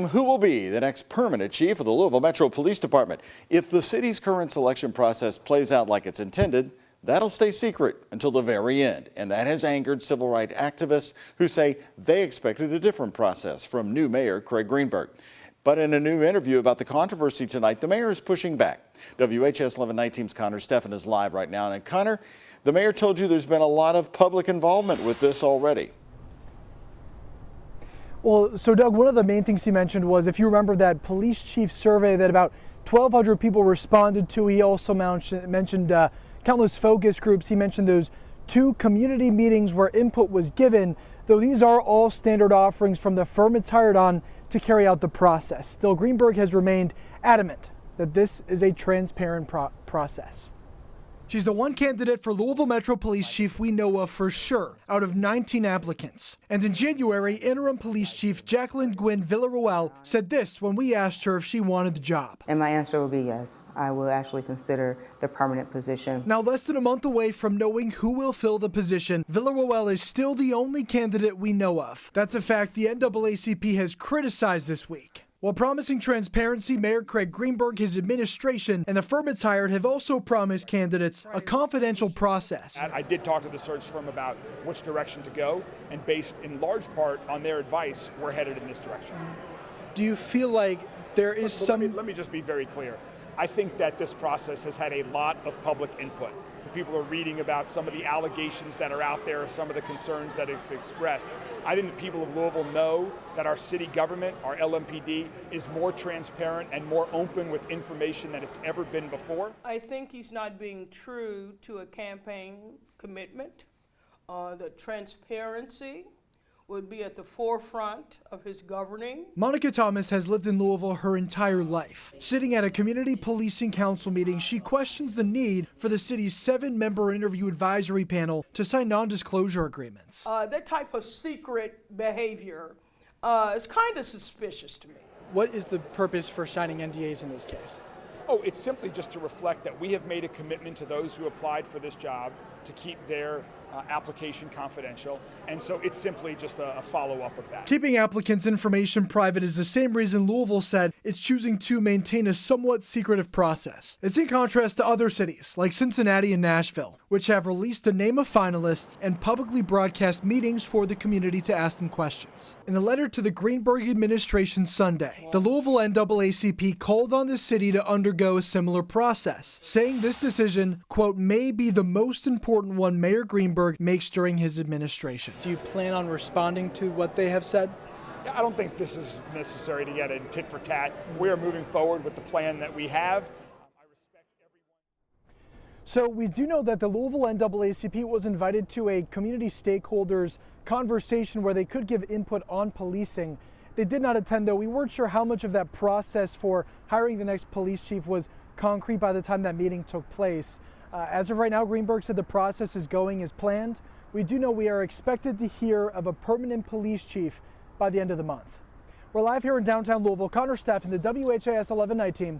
Who will be the next permanent chief of the Louisville Metro Police Department? If the city's current selection process plays out like it's intended, that'll stay secret until the very end. And that has angered civil rights activists who say they expected a different process from new mayor Craig Greenberg. But in a new interview about the controversy tonight, the mayor is pushing back. WHS 1119's Connor Steffen is live right now. And Connor, the mayor told you there's been a lot of public involvement with this already. Well, so Doug, one of the main things he mentioned was, if you remember that police chief survey that about 1,200 people responded to, he also mentioned countless focus groups. He mentioned those 2 community meetings where input was given, though these are all standard offerings from the firm it's hired on to carry out the process. Still, Greenberg has remained adamant that this is a transparent process. She's the one candidate for Louisville Metro Police Chief we know of for sure, out of 19 applicants. And in January, interim police chief Jacqueline Gwynn Villaruel said this when we asked her if she wanted the job. And my answer will be yes. I will actually consider the permanent position. Now, less than a month away from knowing who will fill the position, Villaruel is still the only candidate we know of. That's a fact the NAACP has criticized this week. While promising transparency, Mayor Craig Greenberg, his administration, and the firm it's hired have also promised candidates a confidential process. I did talk to the search firm about which direction to go, and based in large part on their advice, we're headed in this direction. Do you feel like there is some... Let me just be very clear. I think that this process has had a lot of public input. People are reading about some of the allegations that are out there, some of the concerns that have expressed. I think the people of Louisville know that our city government, our LMPD, is more transparent and more open with information than it's ever been before. I think he's not being true to a campaign commitment. The transparency would be at the forefront of his governing. Monica Thomas has lived in Louisville her entire life. Sitting at a community policing council meeting, she questions the need for the city's 7-member interview advisory panel to sign non-disclosure agreements. That type of secret behavior is kind of suspicious to me. What is the purpose for signing NDAs in this case? Oh, it's simply just to reflect that we have made a commitment to those who applied for this job to keep their application confidential, and so it's simply just a follow-up of that. Keeping applicants' information private is the same reason Louisville said it's choosing to maintain a somewhat secretive process. It's in contrast to other cities like Cincinnati and Nashville, which have released a name of finalists and publicly broadcast meetings for the community to ask them questions. In a letter to the Greenberg administration Sunday, the Louisville NAACP called on the city to undergo a similar process, saying this decision, quote, may be the most important one Mayor Greenberg makes during his administration. Do you plan on responding to what they have said? I don't think this is necessary to get a tit for tat. We are moving forward with the plan that we have. I respect everyone. So we do know that the Louisville NAACP was invited to a community stakeholders conversation where they could give input on policing. They did not attend, though. We weren't sure how much of that process for hiring the next police chief was concrete by the time that meeting took place. As of right now, Greenberg said the process is going as planned. We do know we are expected to hear of a permanent police chief by the end of the month. We're live here in downtown Louisville. Connor Steffen, the WHAS 1119.